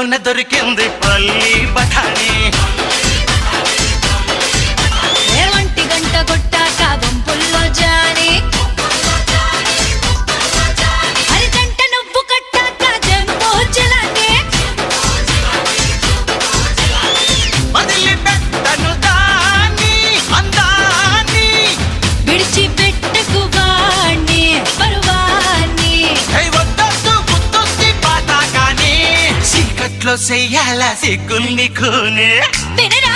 చేతిలోన దొరికింది పల్లి బఠానీ. ఏమంటి గంట కొట్టాక గుంపుల్లో జాని అరిగంట నువ్వు కట్టాక జంబో జలాని వదిలిపెట్టను దాన్ని అందాన్ని విడిచిపెట్టకు వాణ్ణి పరువాన్ని వద్దొద్దు గుర్తొచ్చి పాత కానీ చీకట్లో చెయ్యాల సిగ్గుల్ని కూనే వినరా